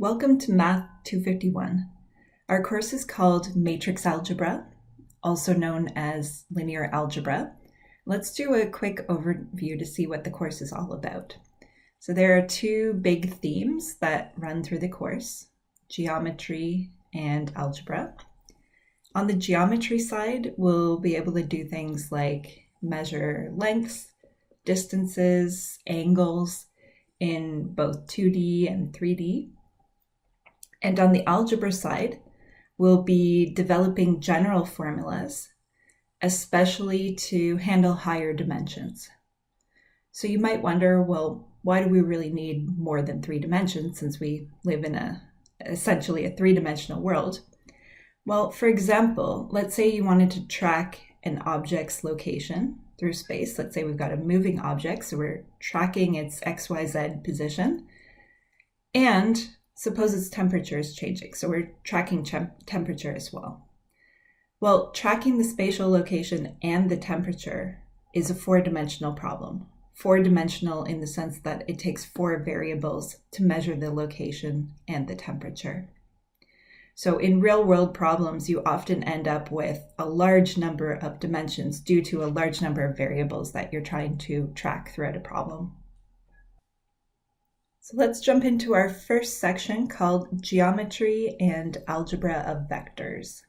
Welcome to Math 251. Our course is called Matrix Algebra, also known as Linear Algebra. Let's do a quick overview to see what the course is all about. So there are two big themes that run through the course, geometry and algebra. On the geometry side, we'll be able to do things like measure lengths, distances, angles in both 2D and 3D. And on the algebra side, we'll be developing general formulas, especially to handle higher dimensions. So you might wonder, well, why do we really need more than 3 dimensions since we live in essentially a 3-dimensional world? Well, for example, let's say you wanted to track an object's location through space. Let's say we've got a moving object, so we're tracking its XYZ position. And suppose its temperature is changing, so we're tracking temperature as well. Well, tracking the spatial location and the temperature is a 4-dimensional problem. 4-dimensional in the sense that it takes 4 variables to measure the location and the temperature. So in real-world problems, you often end up with a large number of dimensions due to a large number of variables that you're trying to track throughout a problem. So let's jump into our first section called Geometry and Algebra of Vectors.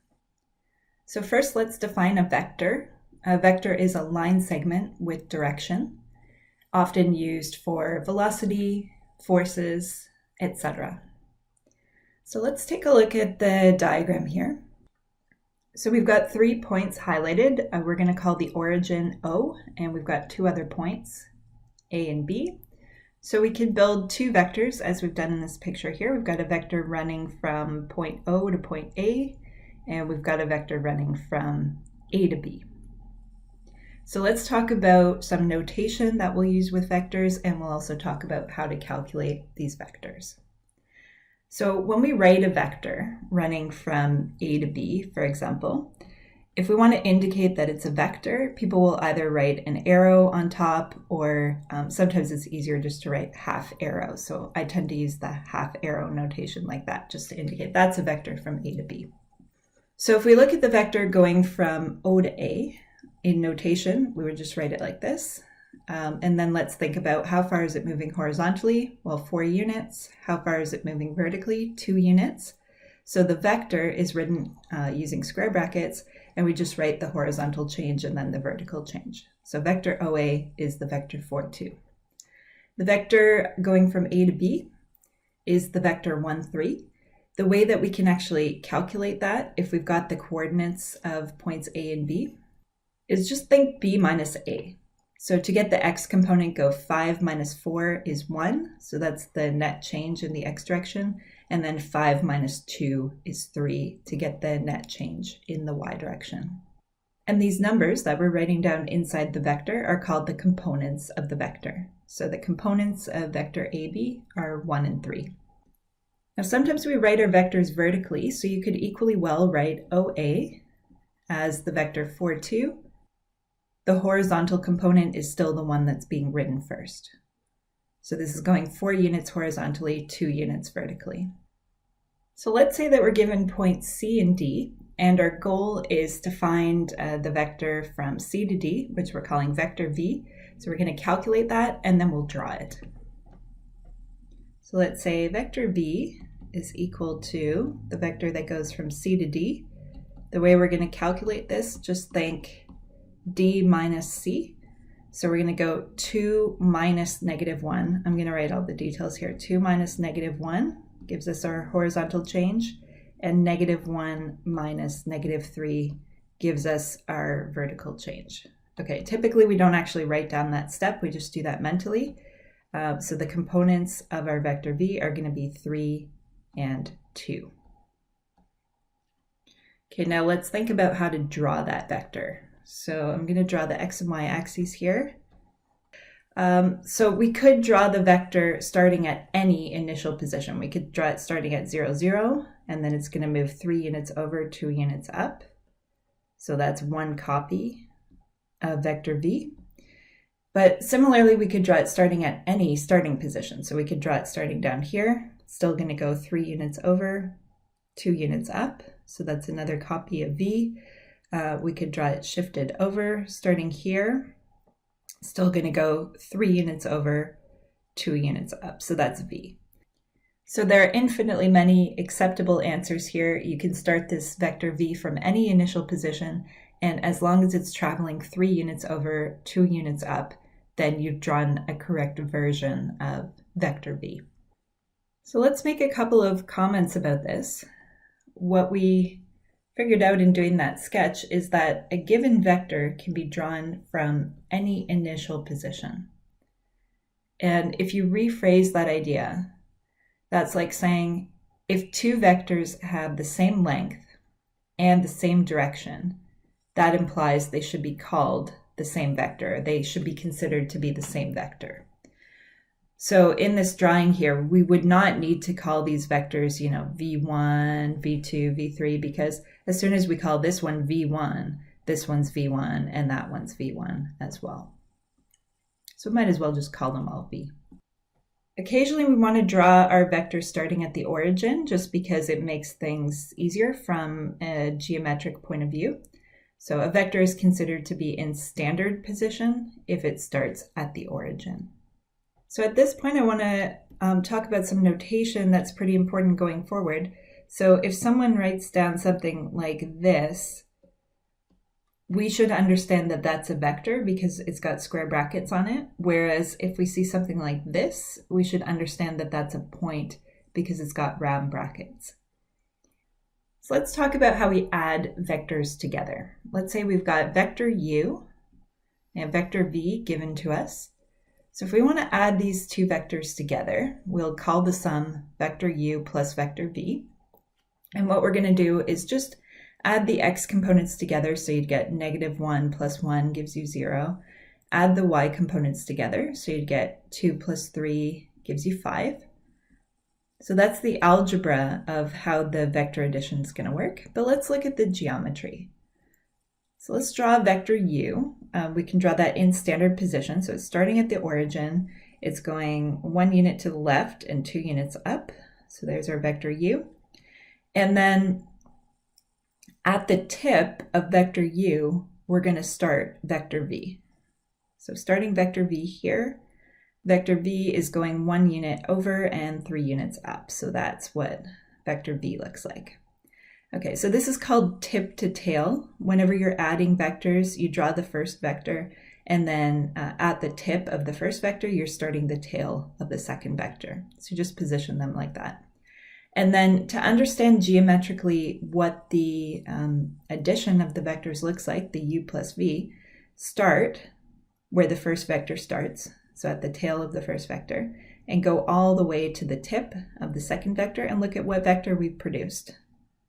So first, let's define a vector. A vector is a line segment with direction, often used for velocity, forces, etc. So let's take a look at the diagram here. So we've got 3 points highlighted. We're going to call the origin O, and we've got 2 other points, A and B. So we can build 2 vectors as we've done in this picture here. We've got a vector running from point O to point A, and we've got a vector running from A to B. So let's talk about some notation that we'll use with vectors, and we'll also talk about how to calculate these vectors. So when we write a vector running from A to B, for example, if we want to indicate that it's a vector, people will either write an arrow on top, or sometimes it's easier just to write half arrow. So I tend to use the half arrow notation like that, just to indicate that's a vector from A to B. So if we look at the vector going from O to A, in notation, we would just write it like this. And then let's think about how far is it moving horizontally? Well, 4 units. How far is it moving vertically? 2 units. So the vector is written using square brackets, and we just write the horizontal change and then the vertical change. So vector OA is the vector 4, 2. The vector going from A to B is the vector 1, 3. The way that we can actually calculate that, if we've got the coordinates of points A and B, is just think B minus A. So to get the x component, go 5 minus 4 is 1. So that's the net change in the x direction. And then 5 minus 2 is 3 to get the net change in the y direction. And these numbers that we're writing down inside the vector are called the components of the vector. So the components of vector AB are 1 and 3. Now sometimes we write our vectors vertically, so you could equally well write OA as the vector 4, 2. The horizontal component is still the one that's being written first. So this is going 4 units horizontally, 2 units vertically. So let's say that we're given points C and D, and our goal is to find the vector from C to D, which we're calling vector V. So we're going to calculate that, and then we'll draw it. So let's say vector V is equal to the vector that goes from C to D. The way we're going to calculate this, just think D minus C. So we're going to go 2 minus negative 1. I'm going to write all the details here. 2 minus negative 1 gives us our horizontal change, and negative 1 minus negative 3 gives us our vertical change. Okay, typically we don't actually write down that step, we just do that mentally. So the components of our vector V are going to be 3 and 2. Okay, now let's think about how to draw that vector. So I'm going to draw the x and y axes here. So we could draw the vector starting at any initial position. We could draw it starting at 0, 0, and then it's going to move 3 units over, 2 units up. So that's one copy of vector V. But similarly, we could draw it starting at any starting position. So we could draw it starting down here, still going to go 3 units over, 2 units up. So that's another copy of V. We could draw it shifted over, starting here, still going to go 3 units over, 2 units up. So that's V. So there are infinitely many acceptable answers here. You can start this vector V from any initial position, and as long as it's traveling 3 units over, 2 units up, then you've drawn a correct version of vector V. So let's make a couple of comments about this. What we figured out in doing that sketch is that a given vector can be drawn from any initial position. And if you rephrase that idea, that's like saying if 2 vectors have the same length and the same direction, that implies they should be called the same vector. They should be considered to be the same vector. So in this drawing here, we would not need to call these vectors, V1, V2, V3, because as soon as we call this one V1, this one's V1, and that one's V1 as well. So we might as well just call them all V. Occasionally we want to draw our vectors starting at the origin, just because it makes things easier from a geometric point of view. So a vector is considered to be in standard position if it starts at the origin. So at this point, I want to talk about some notation that's pretty important going forward. So if someone writes down something like this, we should understand that that's a vector because it's got square brackets on it. Whereas if we see something like this, we should understand that that's a point because it's got round brackets. So let's talk about how we add vectors together. Let's say we've got vector u and vector v given to us. So if we want to add these 2 vectors together, we'll call the sum vector u plus vector v. And what we're going to do is just add the x components together. So you'd get -1 plus 1 gives you 0. Add the y components together. So you'd get 2 plus 3 gives you 5. So that's the algebra of how the vector addition is going to work. But let's look at the geometry. So let's draw vector u. We can draw that in standard position. So it's starting at the origin. It's going 1 unit to the left and 2 units up. So there's our vector u. And then at the tip of vector u, we're going to start vector v. So starting vector v here, vector v is going 1 unit over and 3 units up. So that's what vector v looks like. Okay, so this is called tip to tail. Whenever you're adding vectors, you draw the first vector, and then at the tip of the first vector, you're starting the tail of the second vector. So you just position them like that. And then to understand geometrically what the addition of the vectors looks like, the u plus v, start where the first vector starts, so at the tail of the first vector, and go all the way to the tip of the second vector and look at what vector we've produced.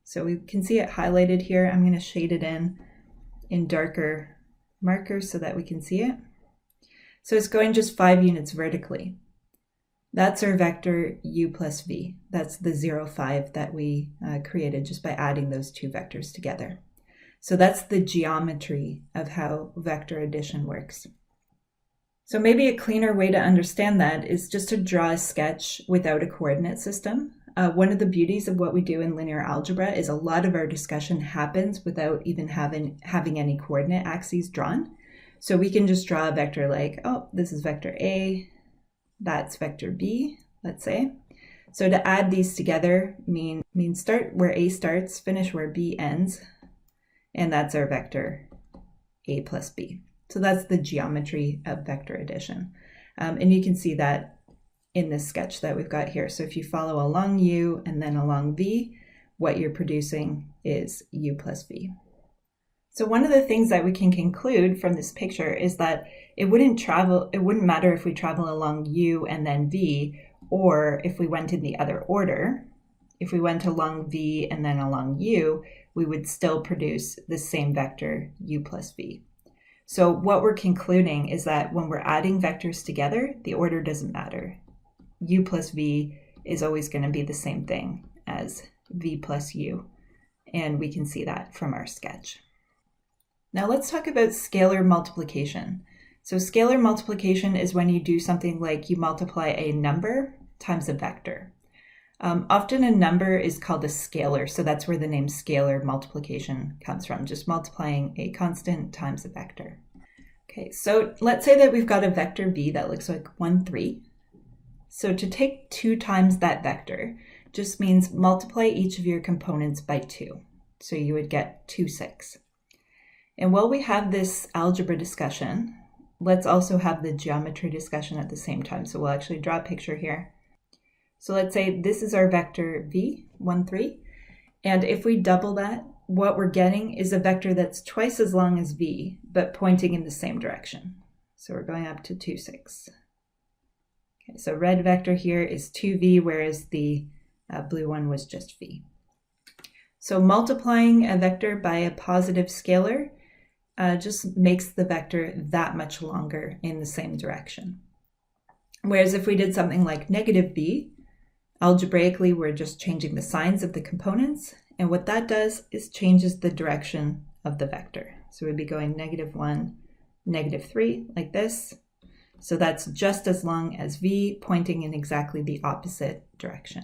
So we can see it highlighted here. I'm going to shade it in darker markers so that we can see it. So it's going just 5 units vertically. That's our vector u plus v. That's the 0, 5 that we created just by adding those 2 vectors together. So that's the geometry of how vector addition works. So maybe a cleaner way to understand that is just to draw a sketch without a coordinate system. One of the beauties of what we do in linear algebra is a lot of our discussion happens without even having any coordinate axes drawn. So we can just draw a vector like, oh, this is vector A, that's vector B, let's say. So to add these together means start where A starts, finish where B ends, and that's our vector A plus B. So that's the geometry of vector addition. And you can see that in this sketch that we've got here. So if you follow along u and then along v, what you're producing is u plus v. So one of the things that we can conclude from this picture is that it wouldn't matter if we travel along u and then v, or if we went in the other order. If we went along v and then along u, we would still produce the same vector u plus v. So what we're concluding is that when we're adding vectors together, the order doesn't matter. U plus v is always going to be the same thing as v plus u, and we can see that from our sketch. Now let's talk about scalar multiplication. So scalar multiplication is when you do something like you multiply a number times a vector. Often a number is called a scalar, so that's where the name scalar multiplication comes from, just multiplying a constant times a vector. Okay, so let's say that we've got a vector v that looks like 1, 3. So to take 2 times that vector just means multiply each of your components by 2. So you would get 2, 6. And while we have this algebra discussion, let's also have the geometry discussion at the same time. So we'll actually draw a picture here. So let's say this is our vector v, 1, 3. And if we double that, what we're getting is a vector that's twice as long as v, but pointing in the same direction. So we're going up to 2, 6. Okay, so red vector here is 2v, whereas the blue one was just v. So multiplying a vector by a positive scalar just makes the vector that much longer in the same direction. Whereas if we did something like negative v, algebraically we're just changing the signs of the components, and what that does is changes the direction of the vector. So we'd be going -1, -3 like this. So that's just as long as v, pointing in exactly the opposite direction.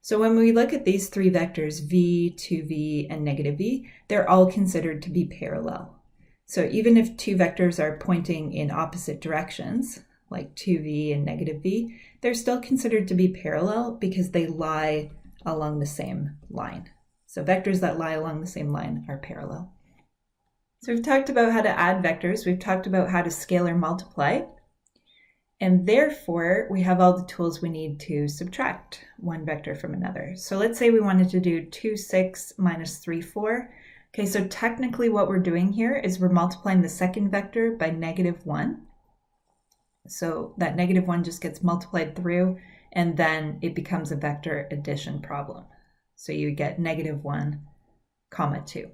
So when we look at these 3 vectors, v, 2v, and -v, they're all considered to be parallel. So even if 2 vectors are pointing in opposite directions, like 2v and -v, they're still considered to be parallel because they lie along the same line. So vectors that lie along the same line are parallel. So we've talked about how to add vectors, we've talked about how to scalar multiply, and therefore we have all the tools we need to subtract one vector from another. So let's say we wanted to do 2, 6 minus 3, 4. Okay, so technically what we're doing here is we're multiplying the second vector by -1. So that -1 just gets multiplied through, and then it becomes a vector addition problem. So you get -1, 2.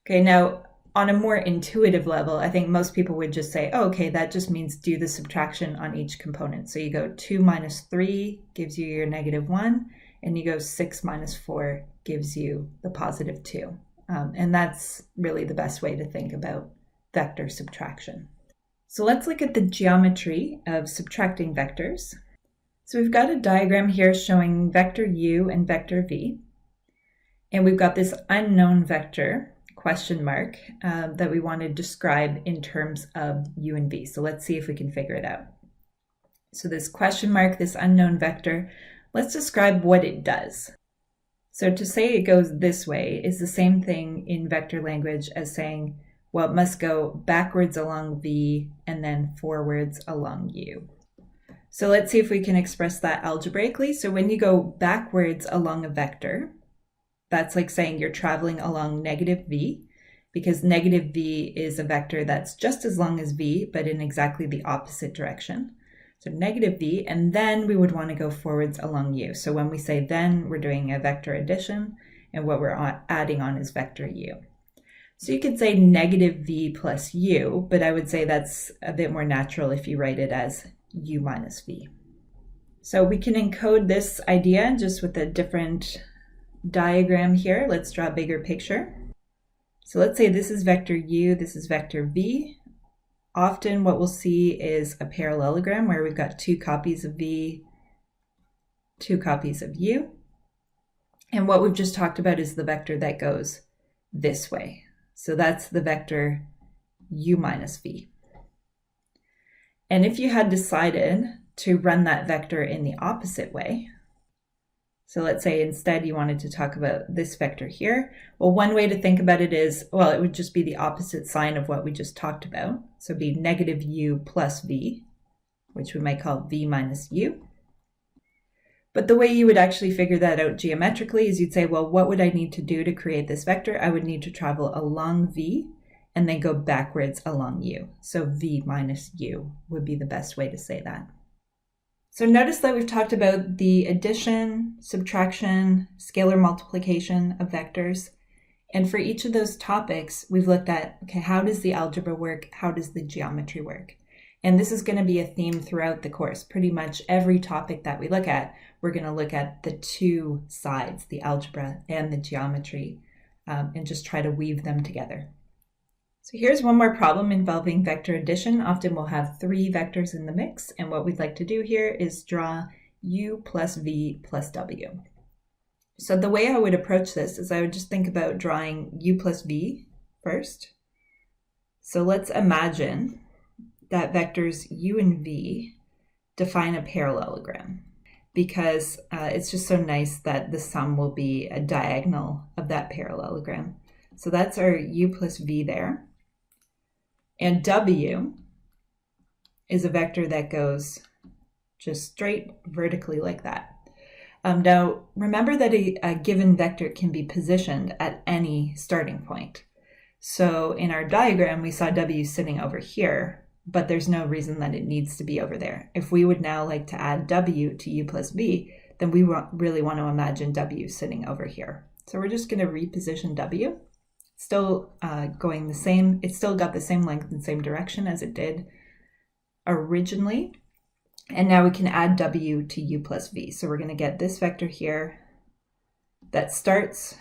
Okay, now on a more intuitive level, I think most people would just say, oh, okay, that just means do the subtraction on each component. So you go 2 minus 3 gives you your -1, and you go 6 minus 4 gives you the +2. And that's really the best way to think about vector subtraction. So let's look at the geometry of subtracting vectors. So we've got a diagram here showing vector u and vector v. And we've got this unknown vector, question mark, that we want to describe in terms of u and v. So let's see if we can figure it out. So this question mark, this unknown vector, let's describe what it does. So to say it goes this way is the same thing in vector language as saying, well, it must go backwards along v and then forwards along u. So let's see if we can express that algebraically. So when you go backwards along a vector, that's like saying you're traveling along -v, because -v is a vector that's just as long as v, but in exactly the opposite direction. So -v, and then we would want to go forwards along u. So when we say then, we're doing a vector addition, and what we're adding on is vector u. So you could say -v plus u, but I would say that's a bit more natural if you write it as u minus v. So we can encode this idea just with a different diagram here. Let's draw a bigger picture. So let's say this is vector u, this is vector v. Often what we'll see is a parallelogram where we've got 2 copies of v, 2 copies of u. And what we've just talked about is the vector that goes this way. So that's the vector u minus v. And if you had decided to run that vector in the opposite way, so let's say instead you wanted to talk about this vector here, well, one way to think about it is, well, it would just be the opposite sign of what we just talked about. So it'd be -u plus v, which we might call v minus u. But the way you would actually figure that out geometrically is you'd say, well, what would I need to do to create this vector? I would need to travel along v and then go backwards along u. So v minus u would be the best way to say that. So notice that we've talked about the addition, subtraction, scalar multiplication of vectors. And for each of those topics, we've looked at, okay, how does the algebra work? How does the geometry work? And this is going to be a theme throughout the course. Pretty much every topic that we look at, we're going to look at the 2 sides, the algebra and the geometry, and just try to weave them together. So here's one more problem involving vector addition. Often we'll have three vectors in the mix, and what we'd like to do here is draw u plus v plus w. So the way I would approach this is I would just think about drawing u plus v first. So let's imagine that vectors u and v define a parallelogram, because it's just so nice that the sum will be a diagonal of that parallelogram. So that's our u plus v there. And w is a vector that goes just straight vertically like that. Now, remember that a given vector can be positioned at any starting point. So in our diagram, we saw w sitting over here, but there's no reason that it needs to be over there. If we would now like to add w to u plus v, then we really want to imagine w sitting over here. So we're just going to reposition w. Still going the same, it's still got the same length and same direction as it did originally. And now we can add w to u plus v. So we're going to get this vector here that starts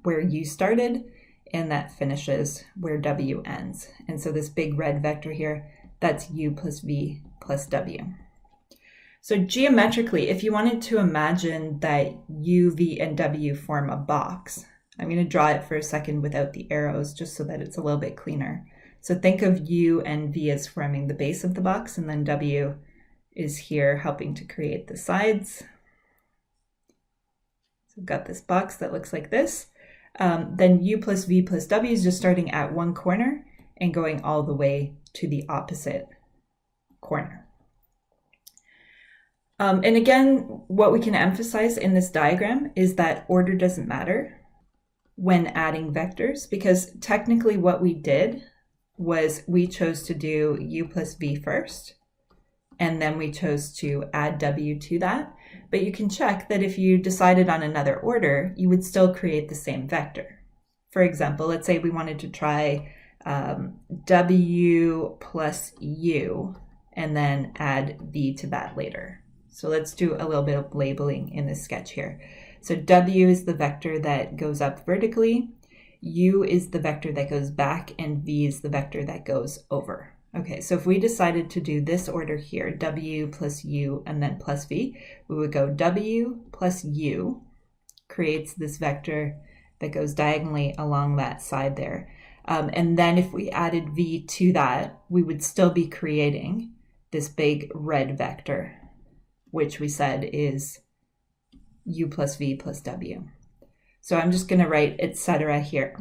where u started and that finishes where w ends. And so this big red vector here, that's u plus v plus w. So geometrically, if you wanted to imagine that u, v, and w form a box, I'm going to draw it for a second without the arrows just so that it's a little bit cleaner. So think of u and v as forming the base of the box, and then w is here helping to create the sides. So we've got this box that looks like this. Then u plus v plus w is just starting at one corner and going all the way to the opposite corner. And again, what we can emphasize in this diagram is that order doesn't matter when adding vectors, because technically what we did was we chose to do u plus v first, and then we chose to add w to that. But you can check that if you decided on another order, you would still create the same vector. For example, let's say we wanted to try w plus u and then add v to that later. So let's do a little bit of labeling in this sketch here. So w is the vector that goes up vertically, u is the vector that goes back, and v is the vector that goes over. Okay, so if we decided to do this order here, w plus u and then plus v, we would go w plus u creates this vector that goes diagonally along that side there. And then if we added v to that, we would still be creating this big red vector, which we said is u plus v plus w. So I'm just going to write etc. here,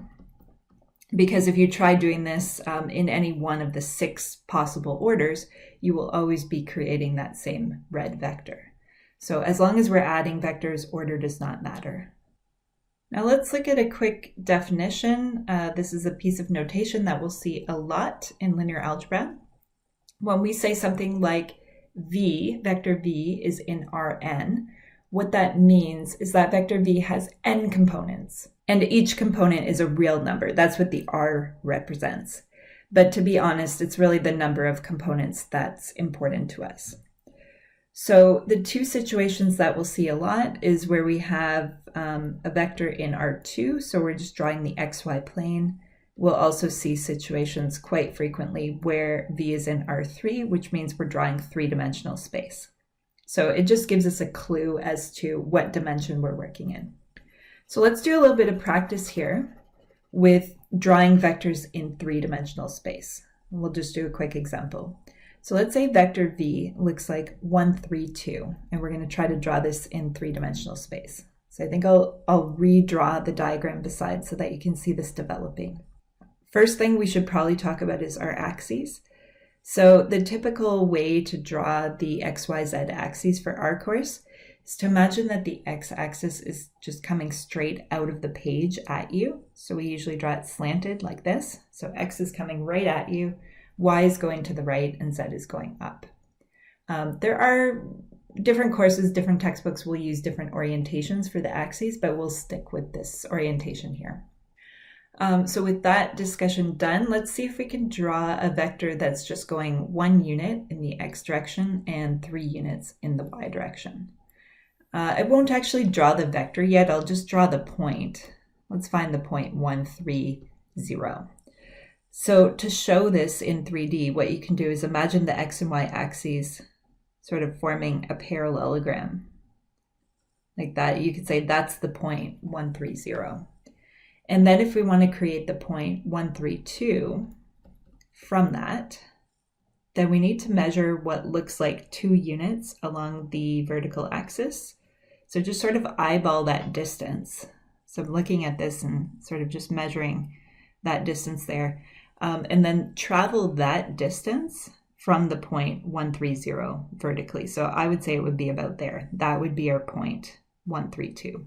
because if you try doing this in any one of the 6 possible orders, you will always be creating that same red vector. So as long as we're adding vectors, order does not matter. Now let's look at a quick definition. This is a piece of notation that we'll see a lot in linear algebra. When we say something like v, vector v, is in Rn, what that means is that vector v has n components, and each component is a real number. That's what the R represents. But to be honest, it's really the number of components that's important to us. So the 2 situations that we'll see a lot is where we have a vector in R2, so we're just drawing the xy plane. We'll also see situations quite frequently where v is in R3, which means we're drawing 3-dimensional space. So it just gives us a clue as to what dimension we're working in. So let's do a little bit of practice here with drawing vectors in 3-dimensional space. We'll just do a quick example. So let's say vector v looks like 1, 3, 2, and we're going to try to draw this in 3-dimensional space. So I think I'll redraw the diagram beside so that you can see this developing. First thing we should probably talk about is our axes. So the typical way to draw the XYZ axes for our course is to imagine that the x-axis is just coming straight out of the page at you. So we usually draw it slanted like this. So x is coming right at you, y is going to the right, and z is going up. There are different courses, different textbooks will use different orientations for the axes, but we'll stick with this orientation here. So with that discussion done, let's see if we can draw a vector that's just going 1 unit in the x direction and 3 units in the y direction. I won't actually draw the vector yet, I'll just draw the point. Let's find the point 1, 3, 0. So to show this in 3D, what you can do is imagine the x and y axes sort of forming a parallelogram. Like that, you could say that's the point 130. And then if we want to create the point 132 from that, then we need to measure what looks like 2 units along the vertical axis. So just sort of eyeball that distance. So I'm looking at this and sort of just measuring that distance there. And then travel that distance from the point 130 vertically. So I would say it would be about there. That would be our point 132.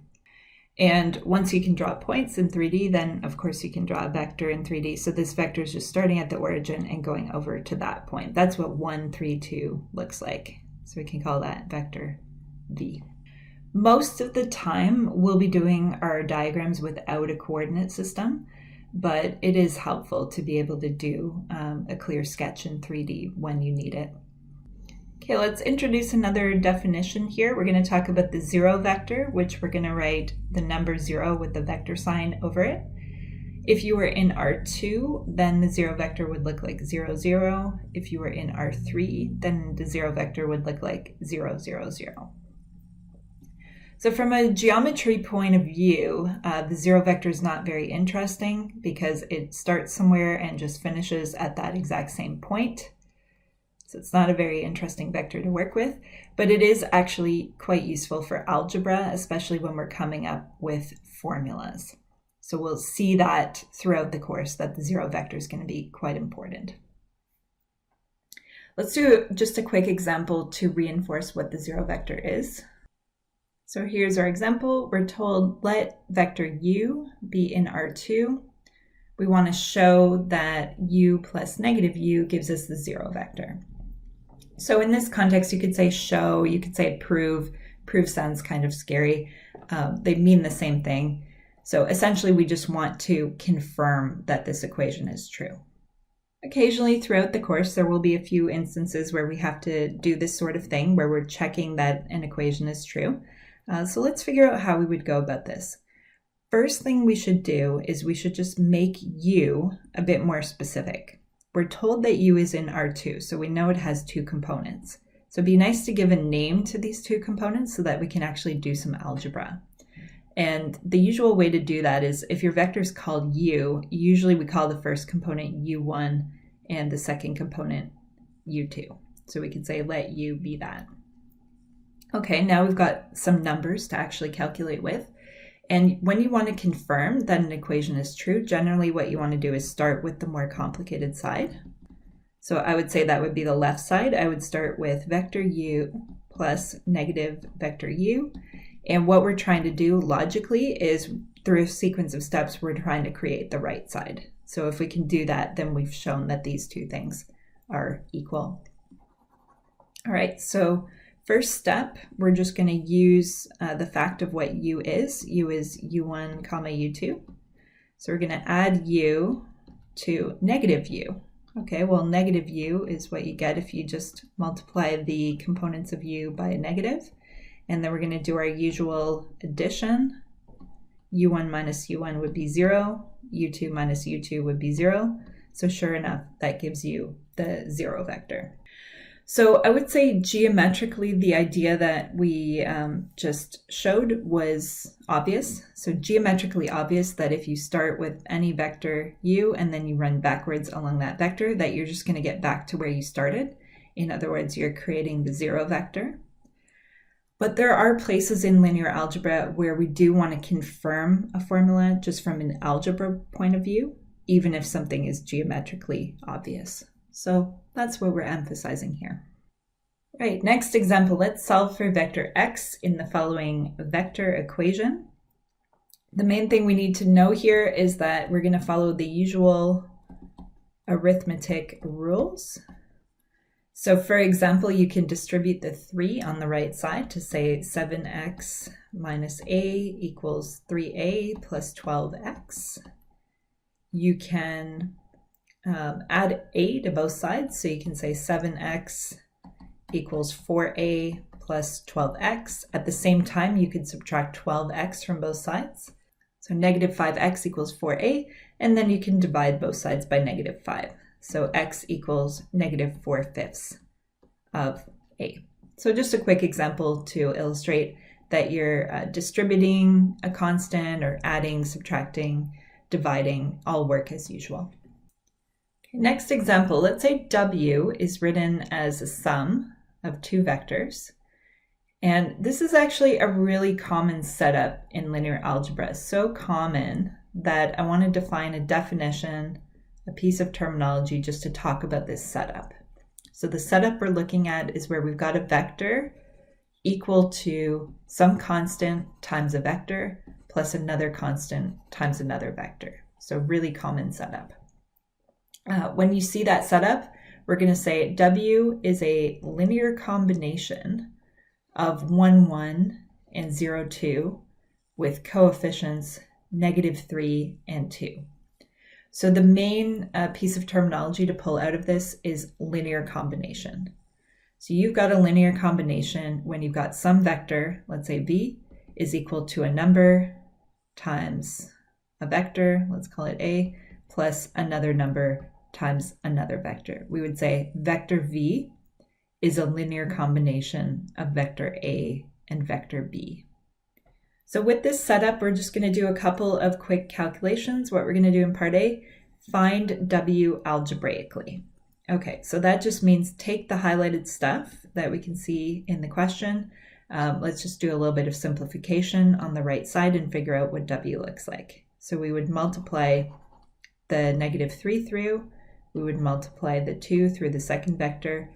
And once you can draw points in 3D, then of course you can draw a vector in 3D. So this vector is just starting at the origin and going over to that point. That's what 132 looks like. So we can call that vector V. Most of the time, we'll be doing our diagrams without a coordinate system, but it is helpful to be able to do a clear sketch in 3D when you need it. Okay, let's introduce another definition here. We're going to talk about the 0 vector, which we're going to write the number 0 with the vector sign over it. If you were in R2, then the 0 vector would look like 0, 0. If you were in R3, then the 0 vector would look like 0, 0, 0. So from a geometry point of view, the 0 vector is not very interesting because it starts somewhere and just finishes at that exact same point. So it's not a very interesting vector to work with, but it is actually quite useful for algebra, especially when we're coming up with formulas. So we'll see that throughout the course that the 0 vector is going to be quite important. Let's do just a quick example to reinforce what the 0 vector is. So here's our example. We're told let vector u be in R2. We want to show that u plus negative u gives us the 0 vector. So in this context, you could say show, you could say prove. Prove sounds kind of scary. They mean the same thing. So essentially, we just want to confirm that this equation is true. Occasionally throughout the course, there will be a few instances where we have to do this sort of thing, where we're checking that an equation is true. So let's figure out how we would go about this. First thing we should do is we should just make u a bit more specific. We're told that u is in R2, so we know it has 2 components. So it'd be nice to give a name to these 2 components so that we can actually do some algebra. And the usual way to do that is if your vector is called u, usually we call the first component u1 and the second component u2. So we can say let u be that. Okay, now we've got some numbers to actually calculate with. And when you want to confirm that an equation is true, generally what you want to do is start with the more complicated side. So I would say that would be the left side. I would start with vector u plus negative vector u. And what we're trying to do logically is through a sequence of steps, we're trying to create the right side. So if we can do that, then we've shown that these 2 things are equal. All right, so first step, we're just going to use the fact of what u is. U is u1 comma u2. So we're going to add u to negative u. Okay, well, negative u is what you get if you just multiply the components of u by a negative. And then we're going to do our usual addition. u1 minus u1 would be 0. u2 minus u2 would be 0. So sure enough, that gives you the 0 vector. So I would say geometrically, the idea that we just showed was obvious. So geometrically obvious that if you start with any vector u and then you run backwards along that vector, that you're just going to get back to where you started. In other words, you're creating the 0 vector. But there are places in linear algebra where we do want to confirm a formula just from an algebra point of view, even if something is geometrically obvious. So that's what we're emphasizing here. Right, next example, let's solve for vector x in the following vector equation. The main thing we need to know here is that we're going to follow the usual arithmetic rules. So for example, you can distribute the 3 on the right side to say 7x minus a equals 3a plus 12x. You can add a to both sides, so you can say 7x equals 4a plus 12x. At the same time, you could subtract 12x from both sides. So negative 5x equals 4a, and then you can divide both sides by negative 5. So x equals negative 4/5 of a. So just a quick example to illustrate that you're distributing a constant or adding, subtracting, dividing, all work as usual. Okay, next example, let's say w is written as a sum of two vectors. And this is actually a really common setup in linear algebra, so common that I want to define a definition, a piece of terminology just to talk about this setup. So the setup we're looking at is where we've got a vector equal to some constant times a vector plus another constant times another vector. So really common setup. When you see that setup, we're going to say w is a linear combination of 1, 1 and 0, 2 with coefficients -3 and 2. So the main piece of terminology to pull out of this is linear combination. So you've got a linear combination when you've got some vector, let's say v, is equal to a number times a vector, let's call it a, plus another number times another vector. We would say vector v is a linear combination of vector A and vector B. So with this setup, we're just going to do a couple of quick calculations. What we're going to do in part A, find W algebraically. Okay, so that just means take the highlighted stuff that we can see in the question. Let's just do a little bit of simplification on the right side and figure out what W looks like. So we would multiply the -3 through, we would multiply the 2 through the second vector.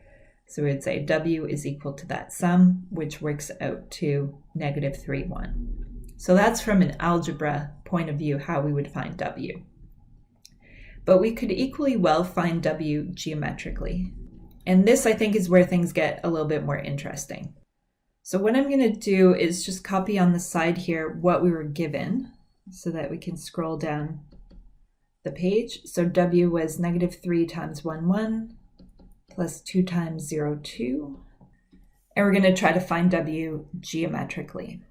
So we would say W is equal to that sum, which works out to -3, 1. So that's from an algebra point of view how we would find W. But we could equally well find W geometrically. And this, I think, is where things get a little bit more interesting. So what I'm going to do is just copy on the side here what we were given so that we can scroll down the page. So W was -3 times 1, 1. Plus 2 times 0, 2. And we're going to try to find W geometrically.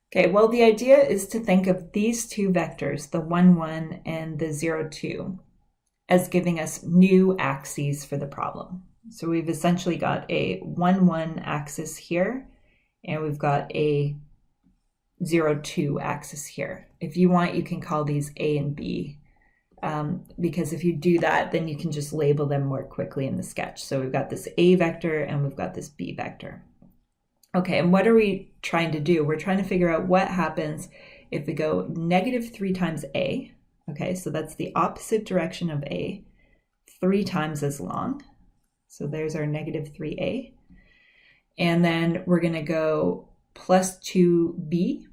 Okay, well, the idea is to think of these two vectors, the 1, 1 and the 0, 2, as giving us new axes for the problem. So we've essentially got a 1, 1 axis here, and we've got a 0, 2 axis here. If you want, you can call these A and B. Because if you do that, then you can just label them more quickly in the sketch. So we've got this A vector and we've got this B vector. Okay, and what are we trying to do? We're trying to figure out what happens if we go -3 times A. Okay, so that's the opposite direction of A, 3 times as long. So there's our -3A. And then we're going to go plus 2B.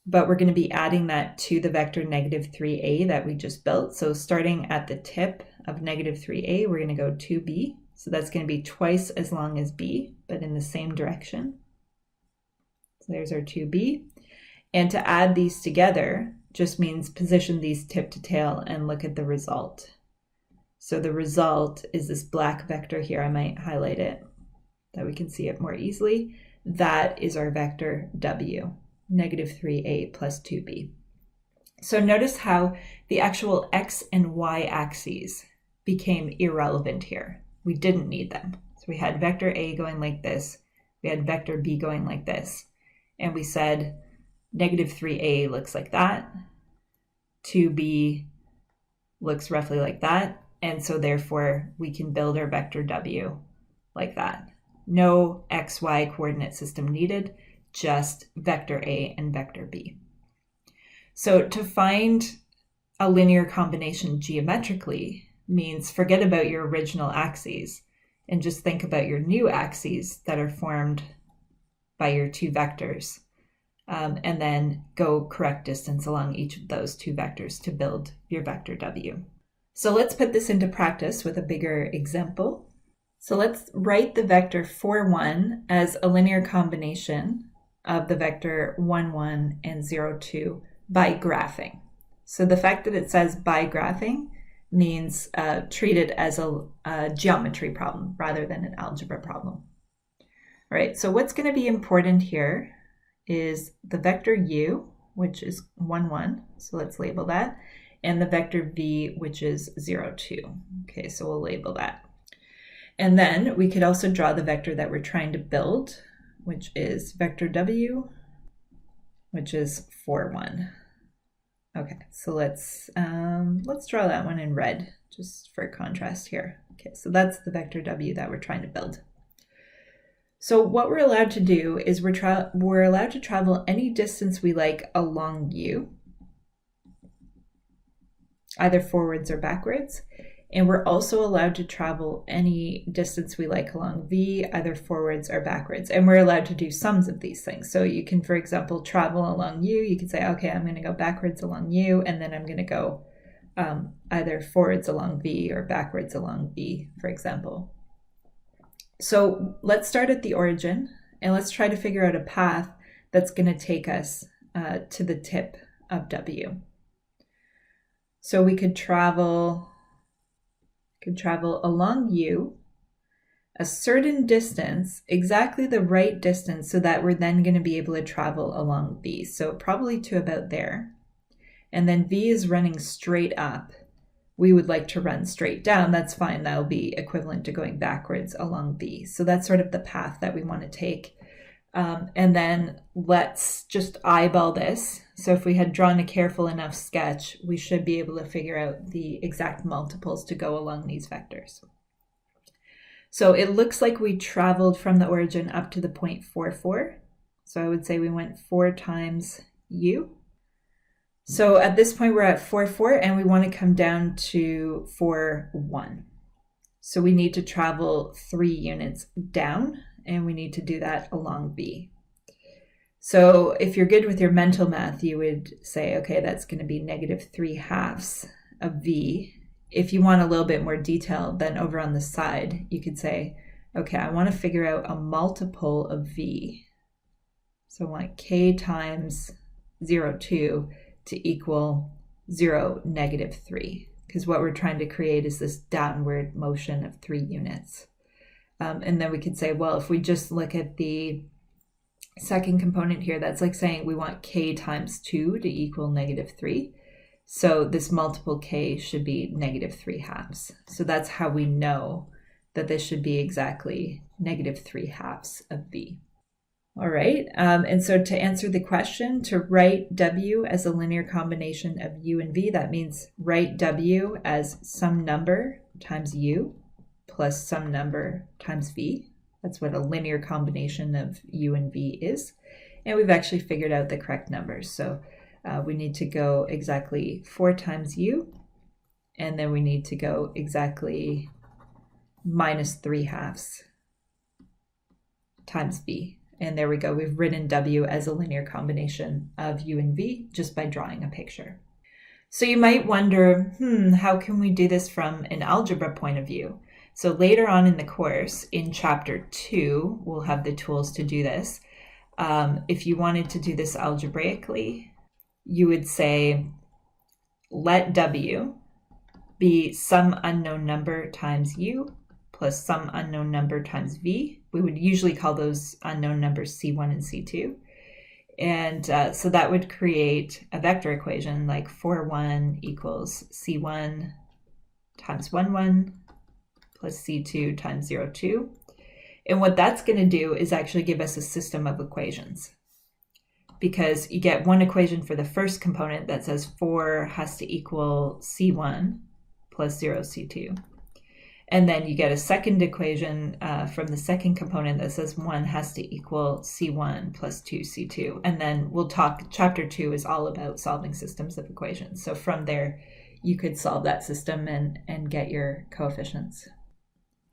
But we're going to be adding that to the vector -3a that we just built. So starting at the tip of -3a, we're going to go 2b. So that's going to be twice as long as b, but in the same direction. So there's our 2b. And to add these together just means position these tip to tail and look at the result. So the result is this black vector here. I might highlight it that we can see it more easily. That is our vector w. -3a plus 2b. So notice how the actual x and y axes became irrelevant here. We didn't need them. So we had vector A going like this, we had vector B going like this, and we said -3a looks like that, 2b looks roughly like that, and so therefore we can build our vector w like that. No xy coordinate system needed, just vector A and vector B. So to find a linear combination geometrically means forget about your original axes and just think about your new axes that are formed by your two vectors, and then go correct distance along each of those two vectors to build your vector W. So let's put this into practice with a bigger example. So let's write the vector 4, 1 as a linear combination of the vector 1, 1 and 0, 2 by graphing. So the fact that it says by graphing means treat it as a geometry problem rather than an algebra problem. All right, so what's going to be important here is the vector u which is 1, 1. So let's label that. And the vector v, which is 0, 2. Okay, so we'll label that. And then we could also draw the vector that we're trying to build, which is vector w, which is 4, 1. Okay, so let's draw that one in red, just for contrast here. Okay, so that's the vector w that we're trying to build. So what we're allowed to do is we're allowed to travel any distance we like along u, either forwards or backwards. And we're also allowed to travel any distance we like along v, either forwards or backwards. And we're allowed to do sums of these things. So you can, for example, travel along u. You could say, okay, I'm going to go backwards along u, and then I'm going to go either forwards along v or backwards along v, for example. So let's start at the origin, and let's try to figure out a path that's going to take us to the tip of w. So we could travel along u a certain distance, exactly the right distance, so that we're then going to be able to travel along v. So probably to about there. And then v is running straight up. We would like to run straight down. That's fine. That'll be equivalent to going backwards along v. So that's sort of the path that we want to take. And then let's just eyeball this. So if we had drawn a careful enough sketch, we should be able to figure out the exact multiples to go along these vectors. So it looks like we traveled from the origin up to the point 4, 4. So I would say we went 4 times u. So at this point we're at 4, 4, and we want to come down to 4, 1. So we need to travel 3 units down, and we need to do that along v. So if you're good with your mental math, you would say, okay, that's going to be -3/2 of v. If you want a little bit more detail, then over on the side, you could say, okay, I want to figure out a multiple of v. So I want k times 0, 2 to equal 0, -3, because what we're trying to create is this downward motion of 3 units. And then we could say, well, if we just look at the second component here, that's like saying we want k times 2 to equal -3. So this multiple k should be -3/2. So that's how we know that this should be exactly -3/2 of v. All right, and so to answer the question, to write w as a linear combination of u and v, that means write w as some number times u plus some number times v. That's what a linear combination of u and v is. And we've actually figured out the correct numbers. So we need to go exactly 4 times u, and then we need to go exactly -3/2 times v. And there we go. We've written w as a linear combination of u and v just by drawing a picture. So you might wonder, how can we do this from an algebra point of view? So later on in the course, in chapter 2, we'll have the tools to do this. If you wanted to do this algebraically, you would say, let w be some unknown number times u plus some unknown number times v. We would usually call those unknown numbers c1 and c2. And so that would create a vector equation like 4, 1 equals c1 times 1, 1 plus c2 times 0, 2. And what that's going to do is actually give us a system of equations, because you get one equation for the first component that says 4 has to equal c1 plus 0, c2. And then you get a second equation from the second component that says 1 has to equal c1 plus 2, c2. And then we'll talk, chapter 2 is all about solving systems of equations. So from there, you could solve that system and get your coefficients.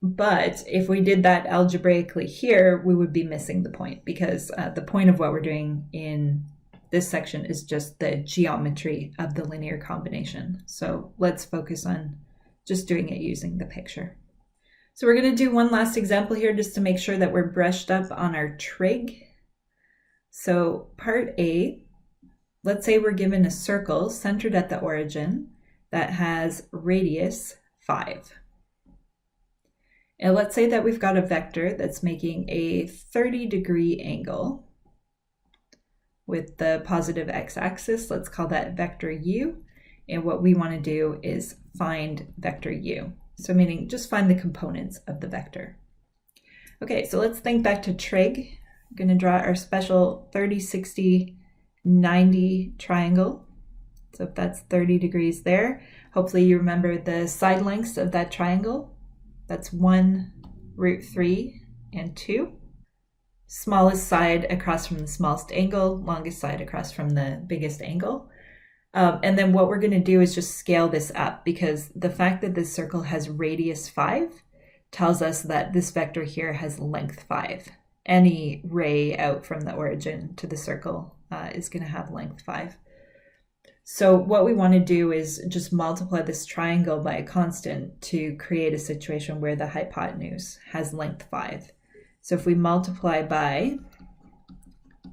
But if we did that algebraically here, we would be missing the point, because the point of what we're doing in this section is just the geometry of the linear combination. So let's focus on just doing it using the picture. So we're going to do one last example here just to make sure that we're brushed up on our trig. So part A, let's say we're given a circle centered at the origin that has radius 5. And let's say that we've got a vector that's making a 30-degree angle. with the positive x-axis. Let's call that vector u. And what we want to do is find vector u. So meaning just find the components of the vector. Okay, so let's think back to trig. I'm going to draw our special 30, 60, 90 triangle. So if that's 30 degrees there, hopefully you remember the side lengths of that triangle. That's 1, root 3, and 2. Smallest side across from the smallest angle, longest side across from the biggest angle. And then what we're going to do is just scale this up, because the fact that this circle has radius 5 tells us that this vector here has length 5. Any ray out from the origin to the circle is going to have length 5. So what we want to do is just multiply this triangle by a constant to create a situation where the hypotenuse has length 5. So if we multiply by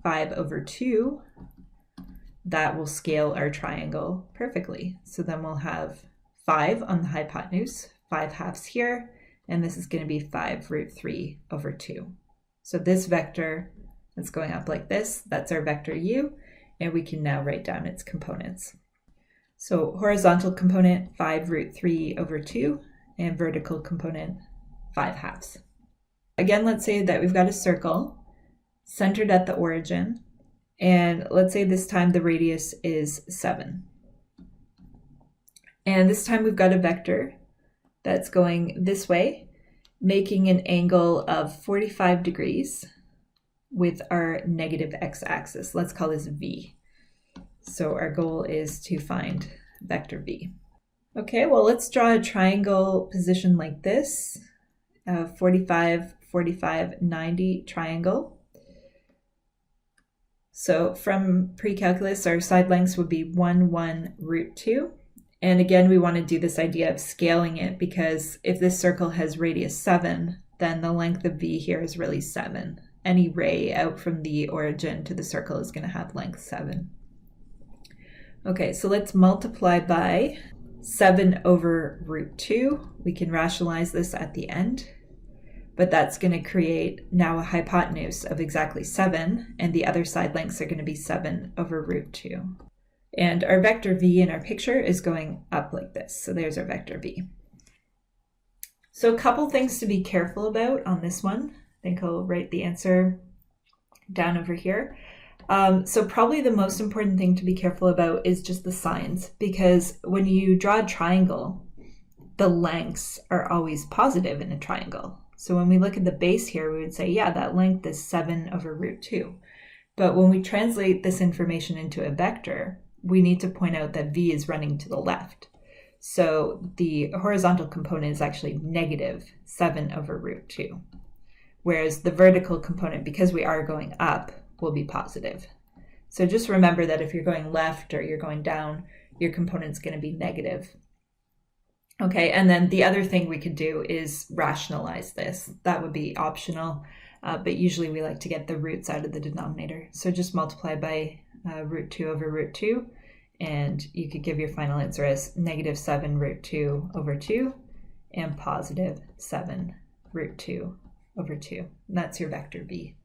5 over 2, that will scale our triangle perfectly. So then we'll have 5 on the hypotenuse, 5 halves here, and this is going to be 5 root 3 over 2. So this vector that's going up like this, that's our vector u, and we can now write down its components. So horizontal component 5 root 3 over 2, and vertical component 5 halves. Again, let's say that we've got a circle centered at the origin, and let's say this time the radius is 7. And this time we've got a vector that's going this way, making an angle of 45 degrees with our negative x-axis. Let's call this v. So our goal is to find vector v. Okay, well, let's draw a triangle position like this, 45, 45, 90 triangle. So from pre-calculus, our side lengths would be 1, 1, root 2. And again, we want to do this idea of scaling it, because if this circle has radius 7, then the length of v here is really 7. Any ray out from the origin to the circle is going to have length 7. Okay, so let's multiply by 7 over root 2. We can rationalize this at the end, but that's going to create now a hypotenuse of exactly 7, and the other side lengths are going to be 7 over root 2. And our vector v in our picture is going up like this. So there's our vector v. So a couple things to be careful about on this one. I think I'll write the answer down over here. So probably the most important thing to be careful about is just the signs, because when you draw a triangle, the lengths are always positive in a triangle. So when we look at the base here, we would say, yeah, that length is 7 over root 2. But when we translate this information into a vector, we need to point out that v is running to the left. So the horizontal component is actually negative 7 over root 2. Whereas the vertical component, because we are going up, will be positive. So just remember that if you're going left or you're going down, your component's going to be negative. Okay, and then the other thing we could do is rationalize this. That would be optional, but usually we like to get the roots out of the denominator. So just multiply by root 2 over root 2, and you could give your final answer as negative 7 root 2 over 2 and positive 7 root 2 over 2. And that's your vector v.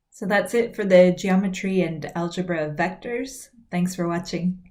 So that's it for the geometry and algebra of vectors. Thanks for watching.